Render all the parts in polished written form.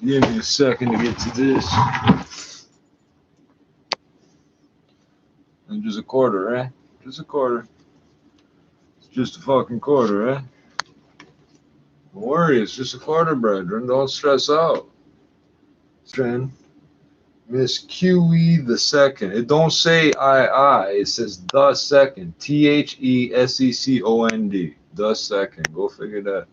Give me a second to get to this. And just a quarter, eh? Just a quarter. It's just a fucking quarter, eh? Don't worry, it's just a quarter, brethren. Don't stress out. Friend, Miss QE the second. It don't say I. It says the second. THESECOND. The second. Go figure that.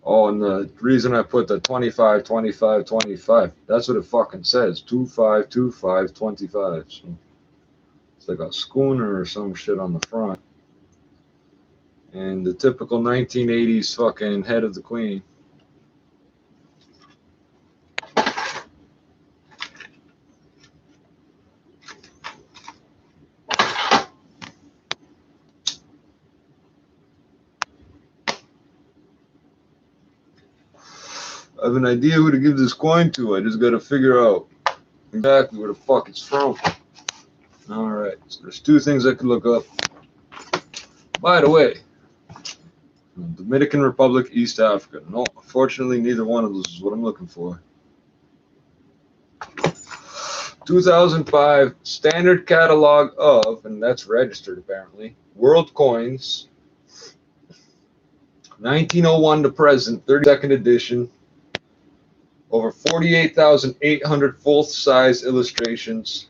Oh, and the reason I put the 25, 25, 25, that's what it fucking says. 25, 25, 25. So it's like a schooner or some shit on the front. And the typical 1980s fucking head of the queen. I have an idea who to give this coin to. I just gotta figure out exactly where the fuck it's from. Alright, so there's two things I could look up. By the way, Dominican Republic, East Africa. No, unfortunately, neither one of those is what I'm looking for. 2005 Standard Catalog of, and that's registered apparently, World Coins. 1901 to present, 32nd edition. Over 48,800 full-size illustrations.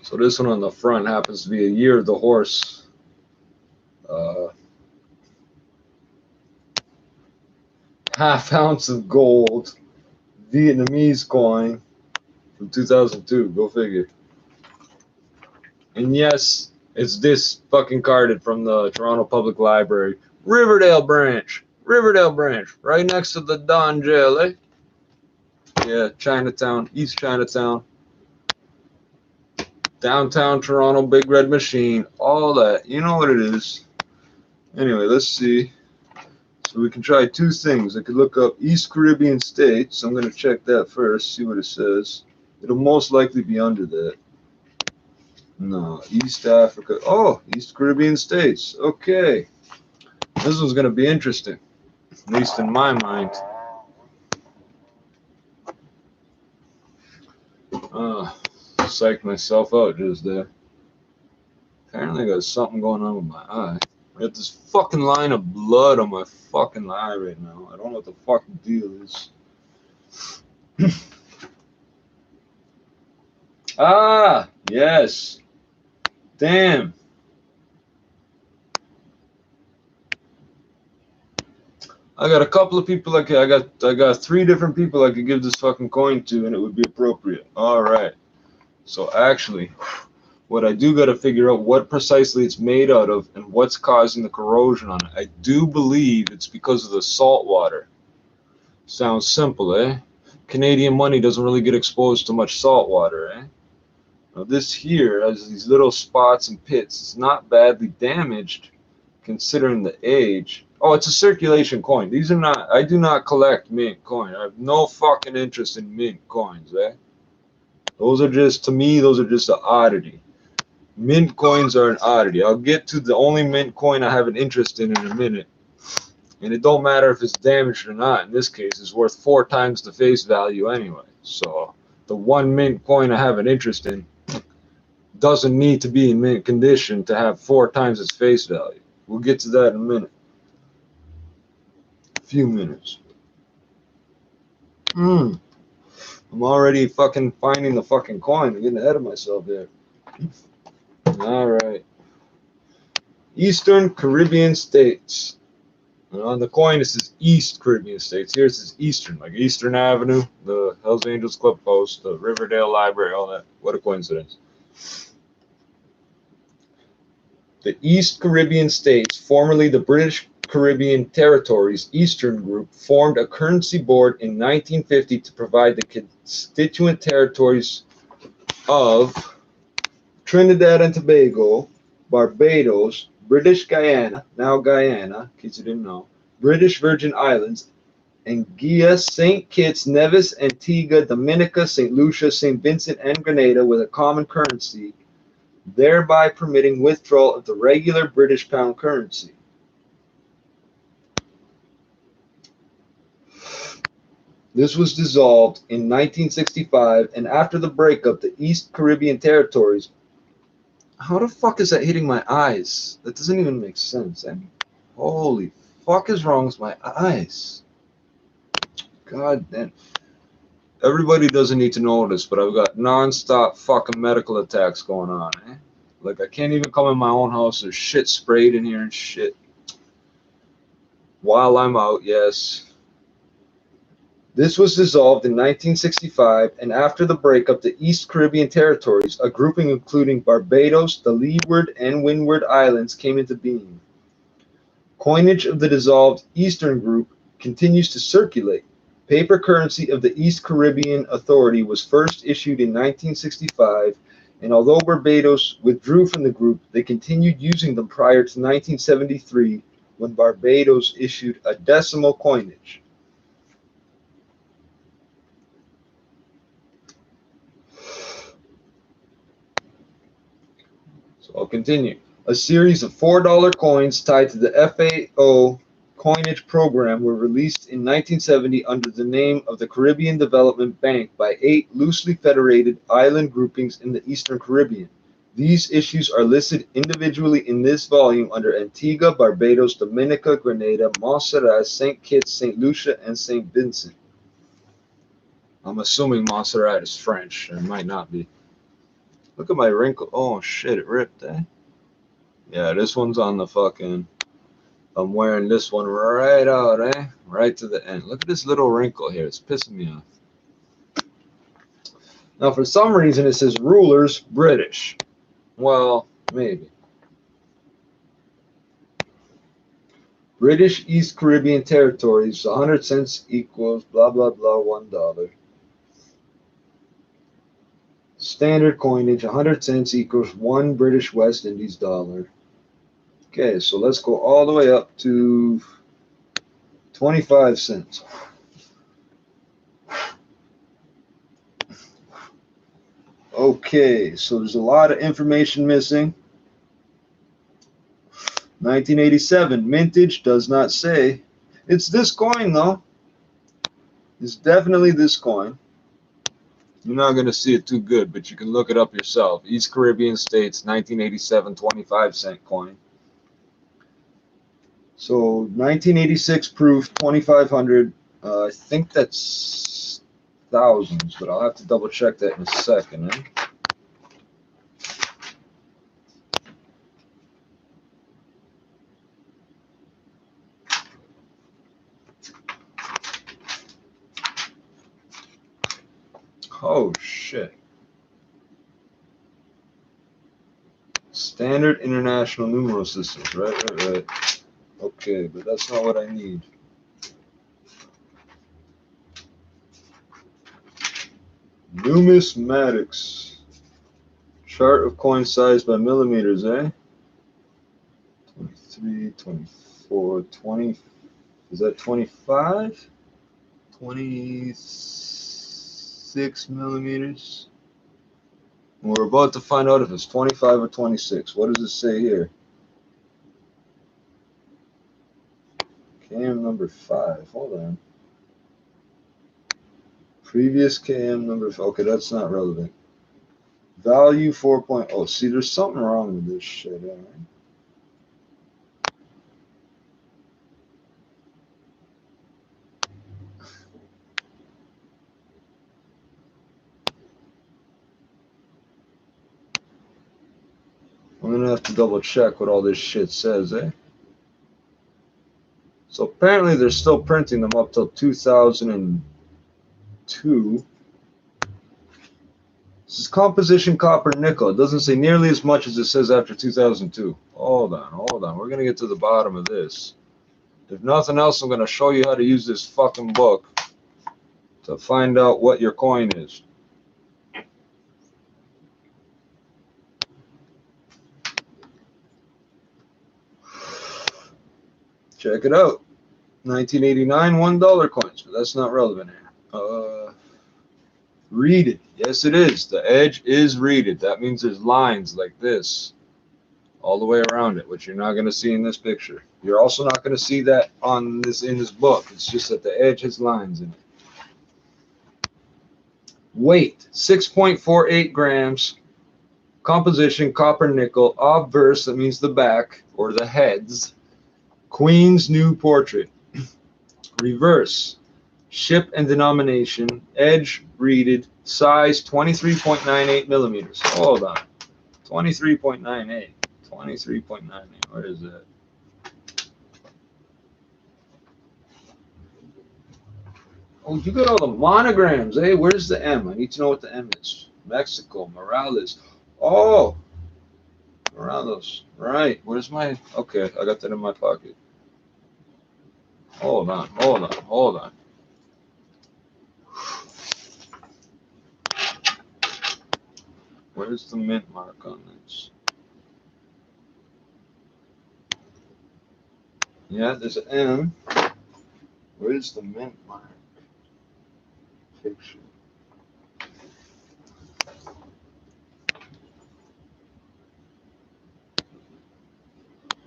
So this one on the front happens to be a year of the horse. Half ounce of gold, Vietnamese coin from 2002. Go figure. And yes, it's this fucking carded from the Toronto Public Library. Riverdale branch, right next to the Don Jail, eh? Yeah, Chinatown, East Chinatown, downtown Toronto, Big Red Machine, all that. You know what it is. Anyway, let's see. So we can try two things. I could look up East Caribbean states. I'm going to check that first, see what it says. It'll most likely be under that. No, East Africa. Oh, East Caribbean states. Okay. This one's going to be interesting, at least in my mind. Psyched myself out just there. Apparently I got something going on with my eye. I got this fucking line of blood on my fucking eye right now. I don't know what the fucking deal is. Ah, yes. Damn. I got a couple of people I got three different people I could give this fucking coin to and it would be appropriate. All right. So actually, what I do got to figure out what precisely it's made out of and what's causing the corrosion on it. I do believe it's because of the salt water. Sounds simple, eh? Canadian money doesn't really get exposed to much salt water, eh? Now this here has these little spots and pits. It's not badly damaged considering the age. Oh, it's a circulation coin. These are not, I do not collect mint coin. I have no fucking interest in mint coins, eh? Those are just, to me, those are just an oddity. Mint coins are an oddity. I'll get to the only mint coin I have an interest in a minute. And it don't matter if it's damaged or not. In this case, it's worth 4 times the face value anyway. So the one mint coin I have an interest in doesn't need to be in mint condition to have 4 times its face value. We'll get to that in a minute. A few minutes. I'm already fucking finding the fucking coin. I'm getting ahead of myself there. Alright. Eastern Caribbean states. And on the coin it says East Caribbean states. Here it says Eastern, like Eastern Avenue, the Hells Angels Club Post, the Riverdale Library, all that. What a coincidence. The East Caribbean states, formerly the British Caribbean Territories Eastern Group, formed a currency board in 1950 to provide the constituent territories of Trinidad and Tobago, Barbados, British Guyana, now Guyana, in case you didn't know, British Virgin Islands, Anguilla, St. Kitts, Nevis, Antigua, Dominica, St. Lucia, St. Vincent, and Grenada with a common currency thereby permitting withdrawal of the regular British pound currency. This was dissolved in 1965, and after the breakup, the East Caribbean territories. How the fuck is that hitting my eyes? That doesn't even make sense. I mean, holy fuck is wrong with my eyes? God damn. Everybody doesn't need to know this, but I've got non-stop fucking medical attacks going on, eh? Like, I can't even come in my own house. There's shit sprayed in here and shit. While I'm out, yes. This was dissolved in 1965, and after the breakup, the East Caribbean territories, a grouping including Barbados, the Leeward and Windward Islands, came into being. Coinage of the dissolved Eastern group continues to circulate. Paper currency of the East Caribbean Authority was first issued in 1965, and although Barbados withdrew from the group, they continued using them prior to 1973, when Barbados issued a decimal coinage. So I'll continue. A series of $4 coins tied to the FAO coinage program were released in 1970 under the name of the Caribbean Development Bank by 8 loosely federated island groupings in the Eastern Caribbean. These issues are listed individually in this volume under Antigua, Barbados, Dominica, Grenada, Montserrat, St. Kitts, St. Lucia, and St. Vincent. I'm assuming Montserrat is French. It might not be. Look at my wrinkle. Oh shit, it ripped, eh? Yeah, this one's on the fucking. I'm wearing this one right out, eh? Right to the end. Look at this little wrinkle here. It's pissing me off. Now, for some reason, it says rulers British. Well, maybe. British East Caribbean territories, 100 cents equals blah, blah, blah, $1. Standard coinage, 100 cents equals 1 British West Indies dollar. Okay, so let's go all the way up to 25 cents. Okay, so there's a lot of information missing. 1987, mintage does not say. It's this coin, though. It's definitely this coin. You're not going to see it too good, but you can look it up yourself. East Caribbean States, 1987, 25-cent coin. So 1986 proof, 2,500. I think that's thousands, but I'll have to double check that in a second. Eh? Oh shit. Standard International Numeral Systems, right. Okay, but that's not what I need. Numismatics. Chart of coin size by millimeters, eh? 23, 24, 20. Is that 25? 26 millimeters. We're about to find out if it's 25 or 26. What does it say here? KM number 5. Hold on. Previous KM number 5. Okay, that's not relevant. Value 4.0. See, there's something wrong with this shit, all right? I'm gonna have to double check what all this shit says, eh? So apparently they're still printing them up till 2002. This is composition copper nickel. It doesn't say nearly as much as it says after 2002. Hold on. We're gonna get to the bottom of this. If nothing else, I'm gonna show you how to use this fucking book to find out what your coin is. Check it out. 1989 $1 coins, but that's not relevant here. Reeded. Yes, it is. The edge is reeded. That means there's lines like this all the way around it, which you're not going to see in this picture. You're also not going to see that on this in this book. It's just that the edge has lines in it. Weight 6.48 grams. Composition copper nickel. Obverse, that means the back or the heads. Queen's New Portrait. Reverse. Ship and denomination. Edge reeded. Size 23.98 millimeters. Hold on. 23.98. 23.98. Where is that? Oh, you got all the monograms. Hey, where's the M? I need to know what the M is. Mexico, Morales. Oh, Morales. Right. Where's my... Okay, I got that in my pocket. Hold on, hold on, hold on. Where's the mint mark on this? Yeah, there's an M. Where's the mint mark? Picture.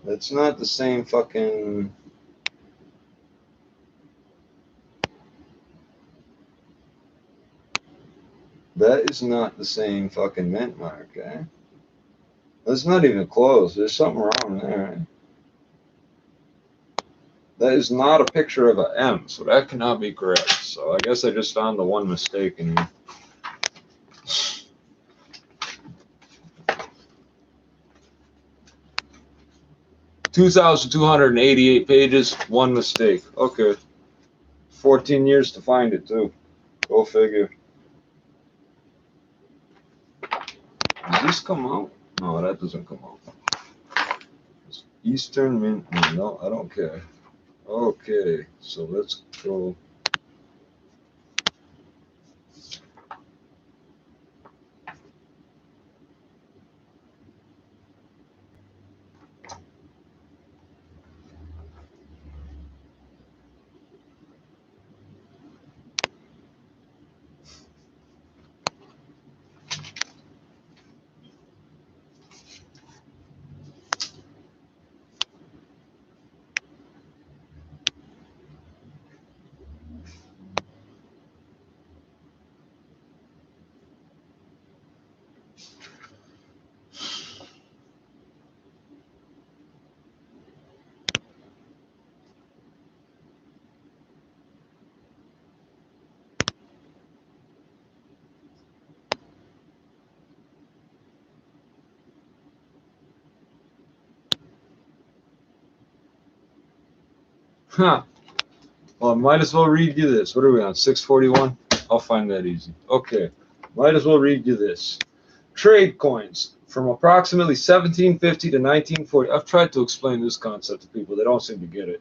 That's not the same fucking... That is not the same fucking mint mark, eh? That's not even close. There's something wrong there. That is not a picture of an M, so that cannot be correct. So I guess I just found the one mistake in here. (2,288 pages, one mistake. Okay. 14 years to find it, too. Go figure. Does this come out? No, that doesn't come out. Eastern Mint. No, I don't care. Okay, so let's go. Huh. Well, I might as well read you this. What are we on? 641? I'll find that easy. Okay. Might as well read you this. Trade coins from approximately 1750 to 1940. I've tried to explain this concept to people. They don't seem to get it.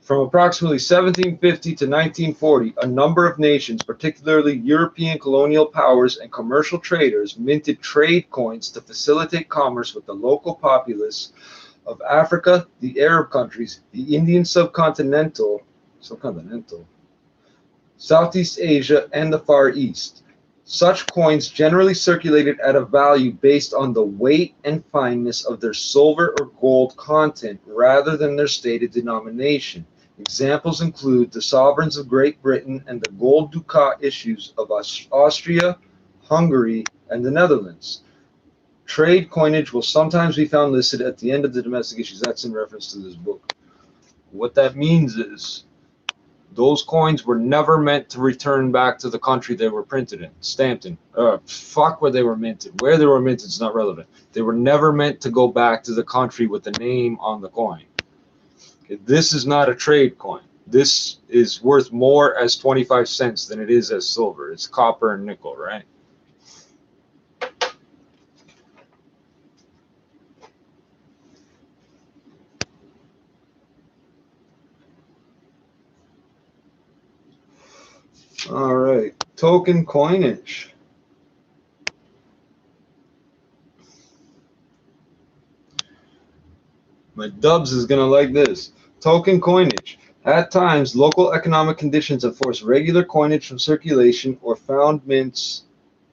From approximately 1750 to 1940, a number of nations, particularly European colonial powers and commercial traders, minted trade coins to facilitate commerce with the local populace of Africa, the Arab countries, the Indian subcontinental, Southeast Asia, and the Far East. Such coins generally circulated at a value based on the weight and fineness of their silver or gold content rather than their stated denomination. Examples include the sovereigns of Great Britain and the gold ducat issues of Austria, Hungary, and the Netherlands. Trade coinage will sometimes be found listed at the end of the domestic issues. That's in reference to this book. What that means is those coins were never meant to return back to the country they were printed in, stamped in. Fuck where they were minted. Where they were minted is not relevant. They were never meant to go back to the country with the name on the coin. Okay, this is not a trade coin. This is worth more as 25 cents than it is as silver. It's copper and nickel, right? All right, token coinage. My dubs is gonna like this. Token coinage. At times, local economic conditions have forced regular coinage from circulation or found mints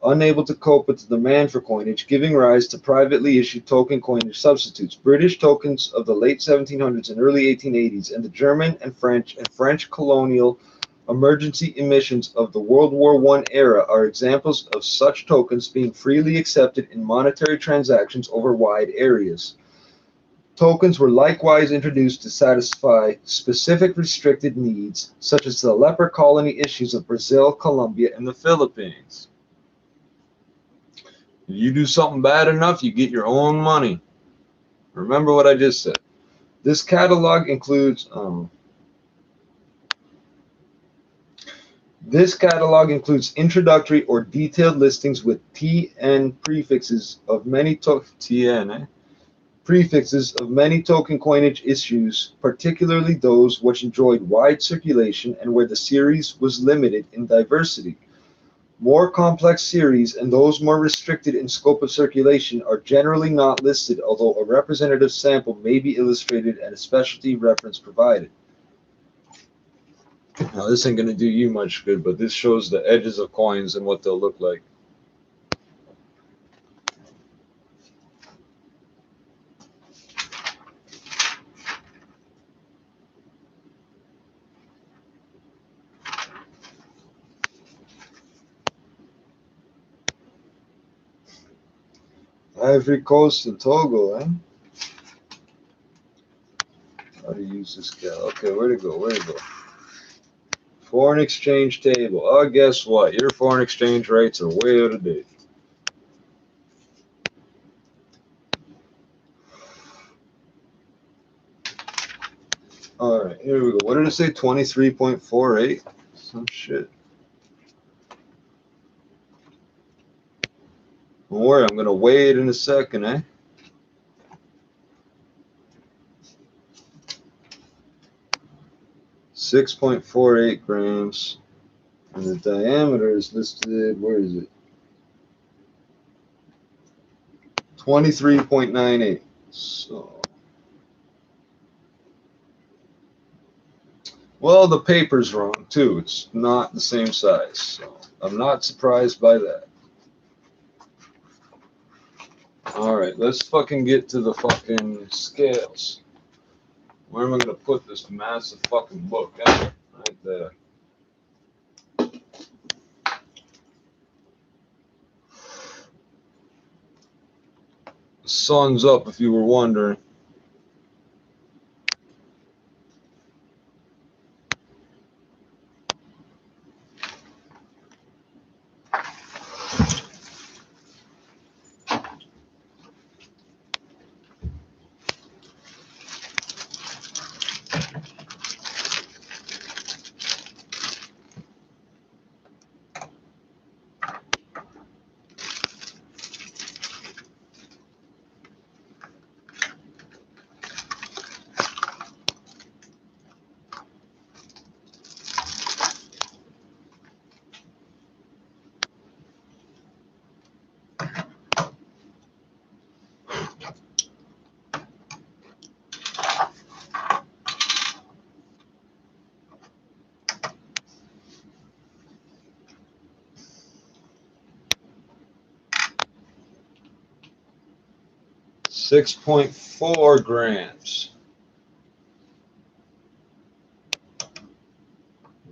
unable to cope with the demand for coinage, giving rise to privately issued token coinage substitutes. British tokens of the late 1700s and early 1880s, and the German and French colonial emergency emissions of the World War I era are examples of such tokens being freely accepted in monetary transactions over wide areas. Tokens were likewise introduced to satisfy specific restricted needs, such as the leper colony issues of Brazil, Colombia, and the Philippines. If you do something bad enough, you get your own money. Remember what I just said. This catalog includes introductory or detailed listings with TN prefixes of many prefixes of many token coinage issues, particularly those which enjoyed wide circulation and where the series was limited in diversity. More complex series and those more restricted in scope of circulation are generally not listed, although a representative sample may be illustrated and a specialty reference provided. Now, this ain't going to do you much good, but this shows the edges of coins and what they'll look like. Ivory Coast and Togo, eh? How to use this guy? Okay, where to go? Where to go? Foreign exchange table. Oh, guess what? Your foreign exchange rates are way out of date. All right, here we go. What did it say? 23.48? Some shit. Don't worry, I'm going to weigh it in a second, eh? .48 grams, and the diameter is listed, where is it? 23.98. So, well, the paper's wrong too. It's not the same size, so I'm not surprised by that. All right, let's fucking get to the fucking scales. Where am I gonna put this massive fucking book? Right there. The sun's up, if you were wondering. .4 grams.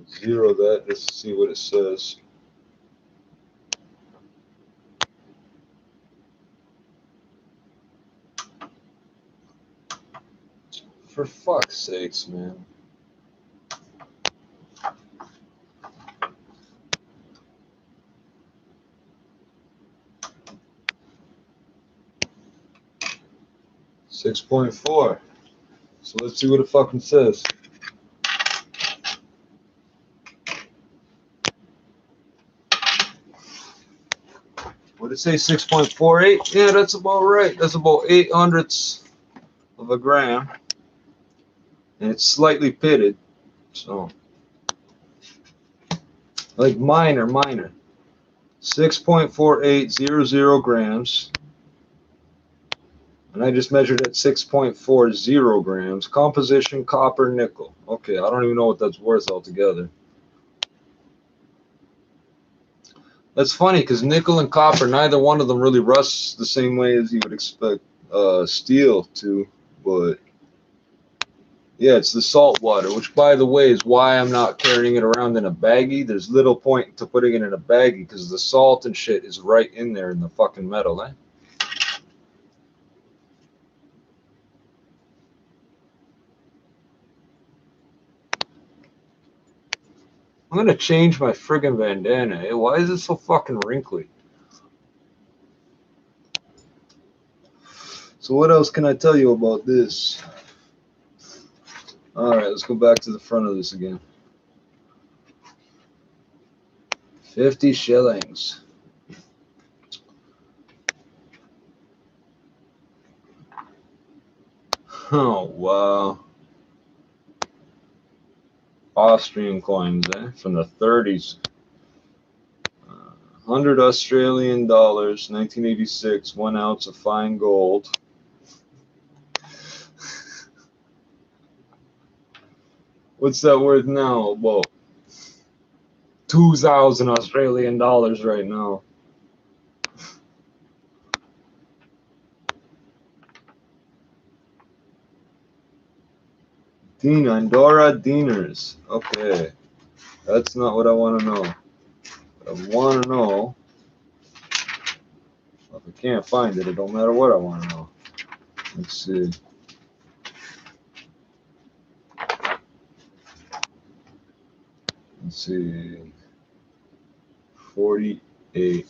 Zero that just to see what it says. For fuck's sakes, man. .4. So let's see what it fucking says. Would it say 6.48? Yeah, that's about right. That's about 0.08 of a gram. And it's slightly pitted. So, like minor. 6.4800 grams. And I just measured at 6.40 grams. Composition, copper, nickel. Okay, I don't even know what that's worth altogether. That's funny because nickel and copper, neither one of them really rusts the same way as you would expect steel to. But yeah, it's the salt water, which, by the way, is why I'm not carrying it around in a baggie. There's little point to putting it in a baggie because the salt and shit is right in there in the fucking metal, eh? I'm gonna change my friggin' bandana. Eh? Why is it so fucking wrinkly? So what else can I tell you about this? All right, let's go back to the front of this again. 50 shillings. Oh, wow. Austrian coins, eh? From the 30s. 100 Australian dollars, 1986, 1 ounce of fine gold. What's that worth now? About 2,000 Australian dollars right now. Andorra dinars. Okay. That's not what I want to know. What I want to know, if I can't find it, it don't matter what I want to know. Let's see. Let's see. 48.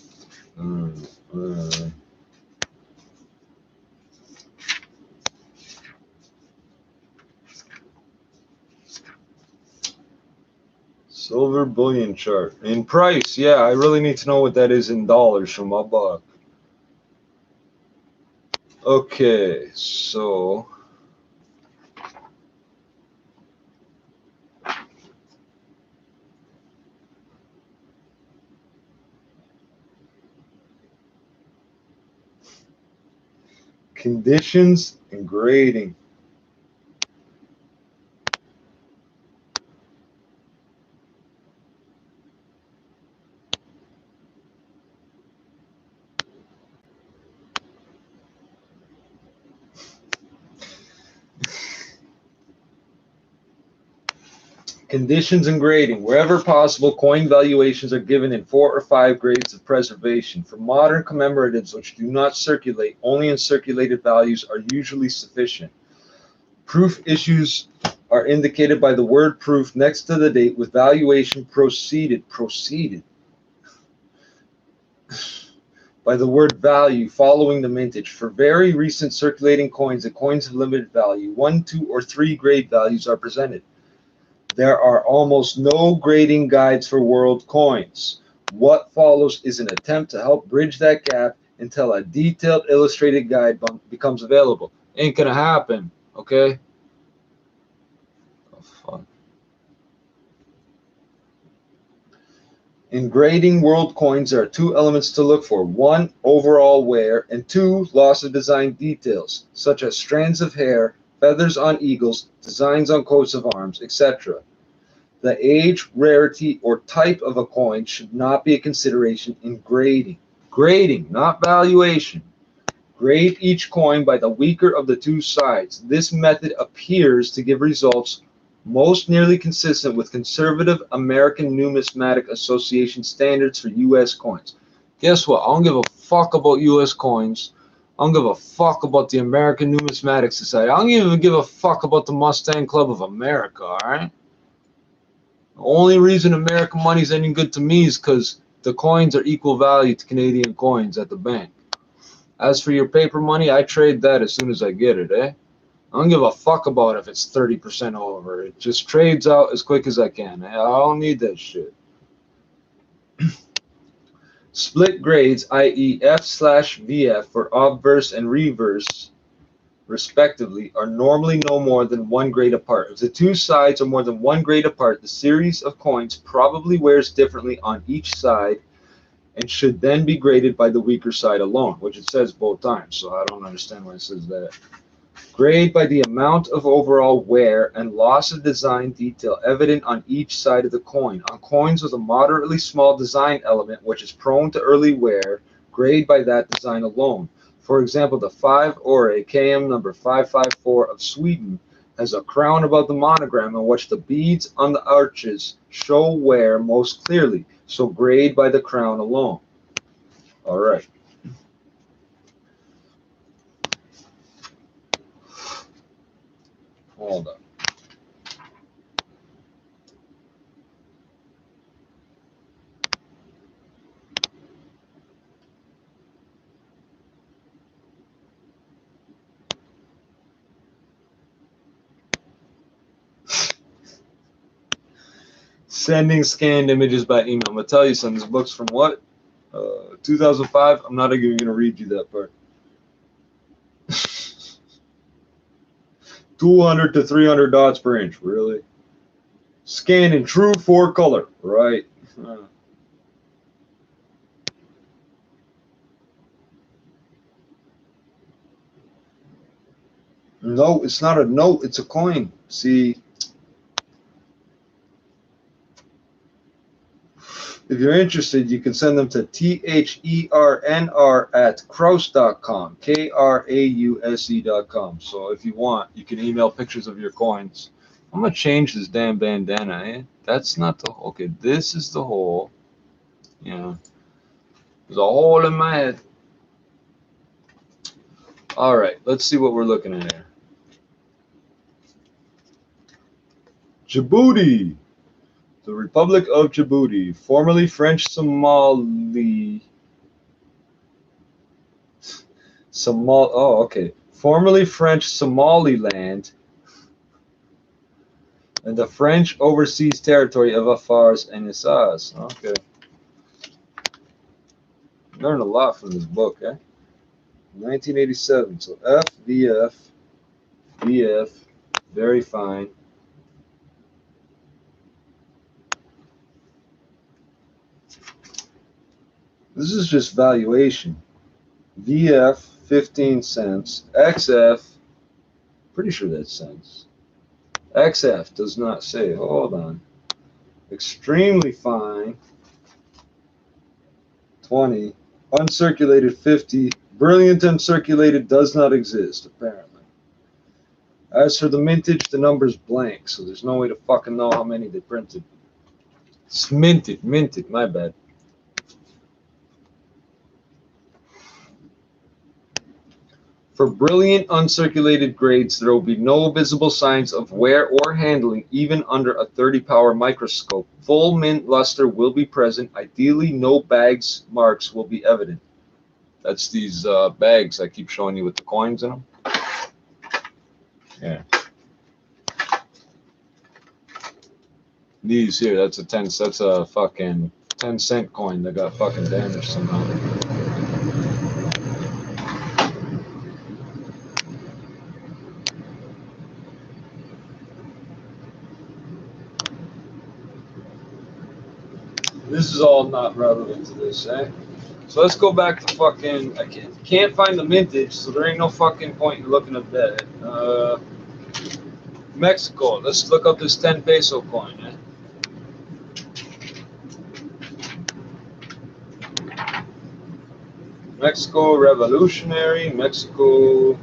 Silver bullion chart. In price, yeah, I really need to know what that is in dollars from my buck. Okay, so conditions and grading. Conditions and grading. Wherever possible, coin valuations are given in 4 or 5 grades of preservation. For modern commemoratives which do not circulate, only uncirculated values are usually sufficient. Proof issues are indicated by the word proof next to the date with valuation preceded by the word value following the mintage. For very recent circulating coins and coins of limited value, 1, 2, or 3 grade values are presented. There are almost no grading guides for world coins. What follows is an attempt to help bridge that gap until a detailed illustrated guide becomes available. Ain't gonna happen, okay? Oh, fuck. In grading world coins, there are 2 elements to look for. 1, overall wear, and 2, loss of design details, such as strands of hair, feathers on eagles, designs on coats of arms, etc. The age, rarity, or type of a coin should not be a consideration in grading. Grading, not valuation. Grade each coin by the weaker of the 2 sides. This method appears to give results most nearly consistent with conservative American Numismatic Association standards for U.S. coins. Guess what? I don't give a fuck about U.S. coins. I don't give a fuck about the American Numismatic Society. I don't even give a fuck about the Mustang Club of America, all right? The only reason American money's any good to me is because the coins are equal value to Canadian coins at the bank. As for your paper money, I trade that as soon as I get it, eh? I don't give a fuck about if it's 30% over. It just trades out as quick as I can. I don't need that shit. Split grades, i.e. F/VF for obverse and reverse, respectively, are normally no more than 1 grade apart. If the 2 sides are more than 1 grade apart, the series of coins probably wears differently on each side, and should then be graded by the weaker side alone, which it says both times, so I don't understand why it says that. Grade by the amount of overall wear and loss of design detail evident on each side of the coin. On coins with a moderately small design element which is prone to early wear, grade by that design alone. For example, the 5 Ore KM number 554 of Sweden has a crown above the monogram in which the beads on the arches show wear most clearly, so grade by the crown alone. All right. Hold on. Sending scanned images by email. I'm gonna tell you something. This book's from what? 2005. I'm not even gonna read you that part. 200 to 300 dots per inch. Really? Scanned in true 4-color. Right. No, it's not a note. It's a coin. See. If you're interested, you can send them to thernr@kraus.com, KRAUSE.com. So if you want, you can email pictures of your coins. I'm going to change this damn bandana, eh? That's not the hole. Okay, this is the hole. Yeah. There's a hole in my head. All right, let's see what we're looking at here. Djibouti. The Republic of Djibouti, formerly French Somali. Formerly French Somaliland and the French overseas territory of Afars and Isaz. Okay. Learned a lot from this book, eh? 1987. So F, VF, VF, very fine. This is just valuation. VF, 15 cents. XF, pretty sure that's cents. XF does not say. Hold on. Extremely fine, 20. Uncirculated, 50. Brilliant uncirculated does not exist, apparently. As for the mintage, the number's blank, so there's no way to fucking know how many they printed. It's minted, my bad. For brilliant uncirculated grades, there will be no visible signs of wear or handling, even under a 30-power microscope. Full mint luster will be present. Ideally, no bags marks will be evident. That's these bags I keep showing you with the coins in them. Yeah. These here, that's a fucking 10-cent coin that got fucking damaged somehow. This is all not relevant to this, eh? So let's go back to fucking. I can't find the mintage, so there ain't no fucking point in looking at that. Mexico. Let's look up this 10 peso coin, eh? Mexico Revolutionary. Mexico.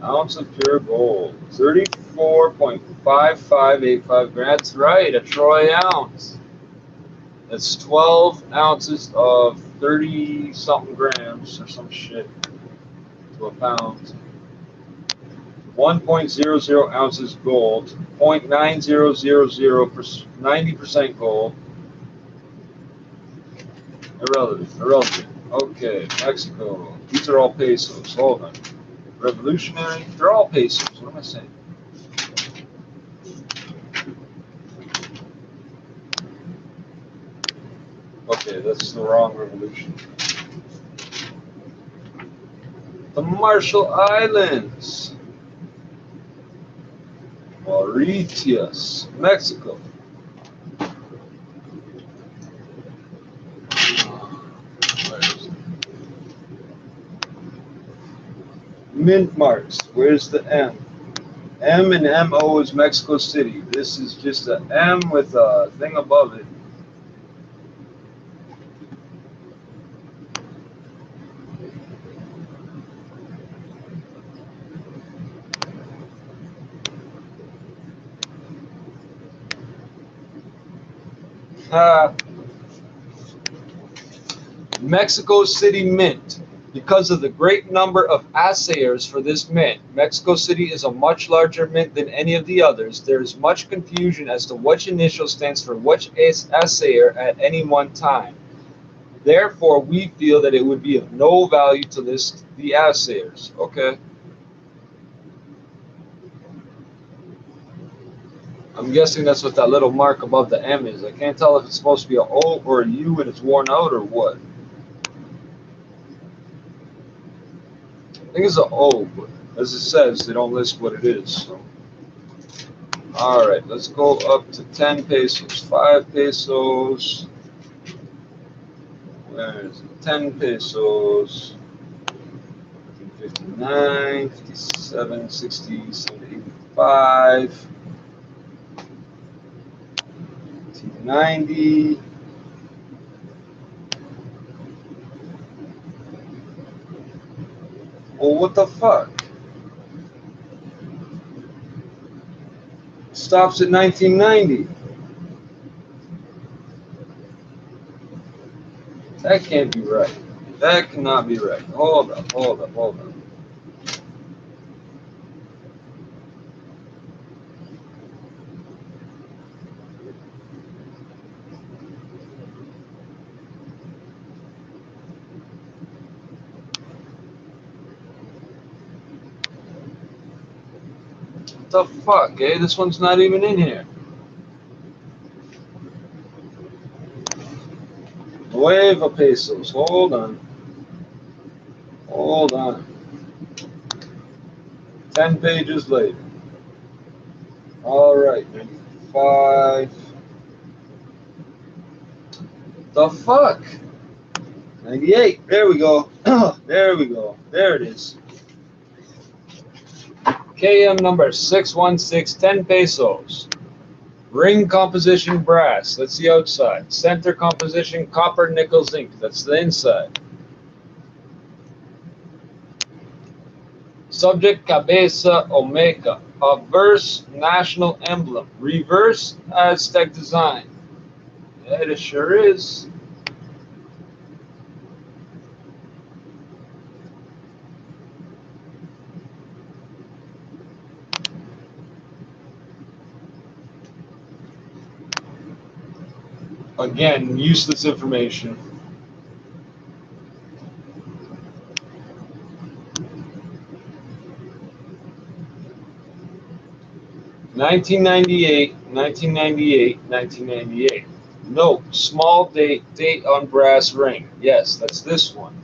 Ounce of pure gold. 34.5585 grams. That's right, a troy ounce. That's 12 ounces of 30-something grams or some shit to a pound. 1.00 ounces gold. 0.9000 90% gold. Irrelevant. Okay, Mexico. These are all pesos. Hold on. Revolutionary. They're all pesos. What am I saying? Okay, that's the wrong revolution. The Marshall Islands. Mauritius, Mexico. Mint marks. Where's the M? M and MO is Mexico City. This is just a M with a thing above it. Mexico City Mint. Because of the great number of assayers for this mint, Mexico City is a much larger mint than any of the others. There is much confusion as to which initial stands for which assayer at any one time. Therefore, we feel that it would be of no value to list the assayers. Okay. I'm guessing that's what that little mark above the M is. I can't tell if it's supposed to be an O or a U and it's worn out or what. I think it's an O, but as it says, they don't list what it is. So. All right, let's go up to 10 pesos, 5 pesos. Where is it? 10 pesos. 59, 57, 60, 70, 85. 90. Well, what the fuck? Stops at 1990. That can't be right. That cannot be right. Hold up. What the fuck, eh? This one's not even in here. Nueva pesos. Hold on. 10 pages later. All right, 95. The fuck? 98. There we go. There we go. There it is. KM number 616, 10 pesos. Ring composition brass. That's the outside. Center composition copper, nickel, zinc. That's the inside. Subject cabeza Omega. Obverse national emblem. Reverse Aztec design. Yeah, it sure is. Again, useless information. (1998, 1998, 1998). Note, small date on brass ring. Yes, that's this one.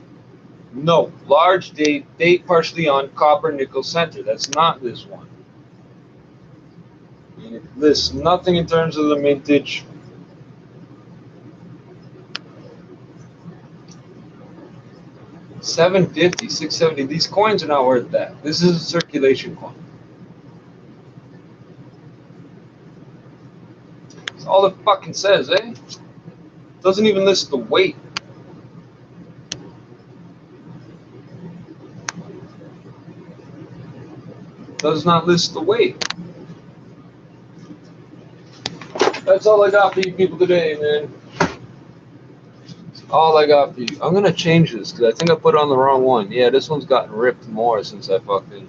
Note, large date partially on copper nickel center. That's not this one. And it lists nothing in terms of the mintage. $750, $670. These coins are not worth that. This is a circulation coin. That's all it fucking says, eh? Doesn't even list the weight. Does not list the weight. That's all I got for you people today, man. That's all I got for you. I'm gonna change this because I think I put on the wrong one. Yeah, this one's gotten ripped more since I fucking.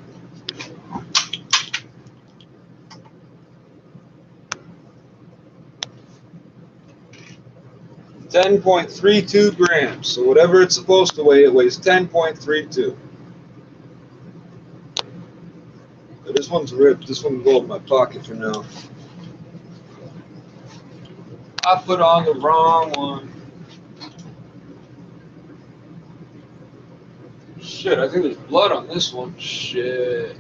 .32 grams. So whatever it's supposed to weigh, it weighs 10.32. But this one's ripped. This one will go in my pocket for now. I put on the wrong one. Shit, I think there's blood on this one. Shit.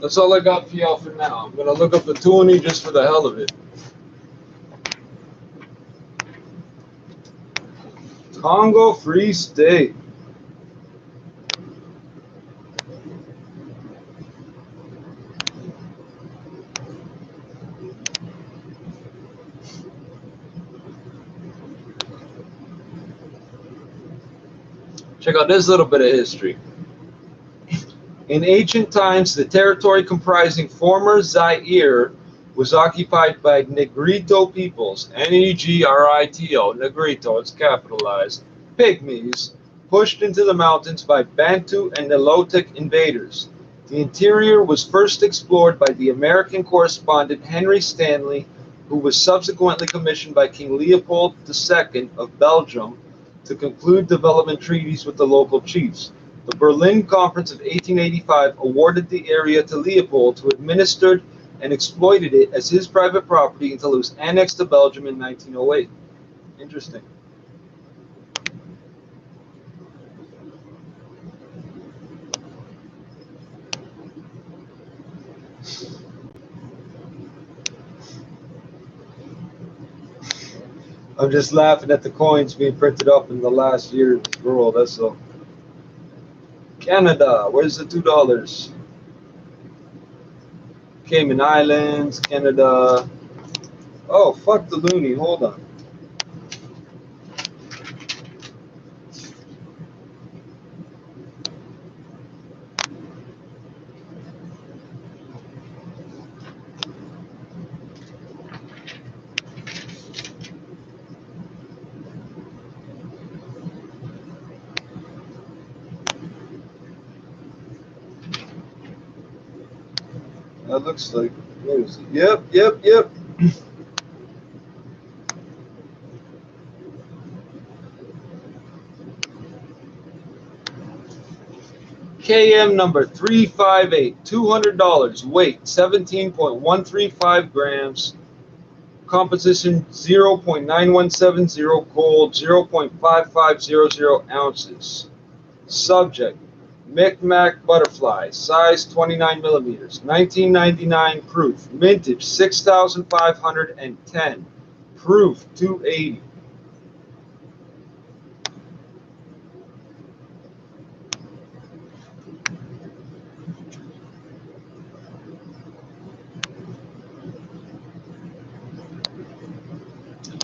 That's all I got for y'all for now. I'm gonna look up the toonie just for the hell of it. Congo Free State. Check out this little bit of history. In ancient times, the territory comprising former Zaire was occupied by Negrito peoples, Negrito, Negrito, it's capitalized, pygmies, pushed into the mountains by Bantu and Nilotic invaders. The interior was first explored by the American correspondent Henry Stanley, who was subsequently commissioned by King Leopold II of Belgium to conclude development treaties with the local chiefs. The Berlin Conference of 1885 awarded the area to Leopold, who administered and exploited it as his private property until it was annexed to Belgium in 1908. Interesting. I'm just laughing at the coins being printed up in the last year's world, that's all. Canada, where's the $2? Cayman Islands, Canada. Oh, fuck the loonie, hold on. That looks like, what is it? Yep. KM number 358, $200, weight 17.135 grams, composition 0.9170 gold, 0.5500 ounces. Subject, Micmac butterfly, size 29 millimeters, 1999 proof, mintage 6,510, proof 280.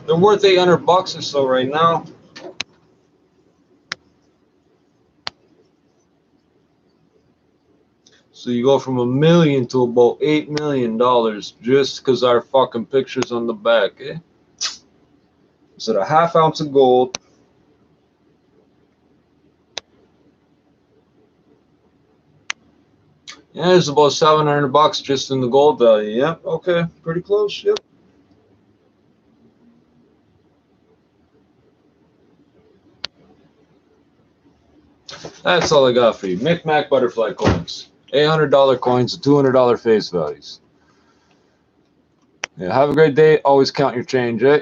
They're worth $800 or so right now. So you go from $1 million to about $8 million just because our fucking picture's on the back, eh? Is it a half ounce of gold? Yeah, it's about $700 just in the gold value. Yep, okay, pretty close. Yep. That's all I got for you. Micmac butterfly coins. $800 coins, $200 face values. Yeah, have a great day. Always count your change, eh?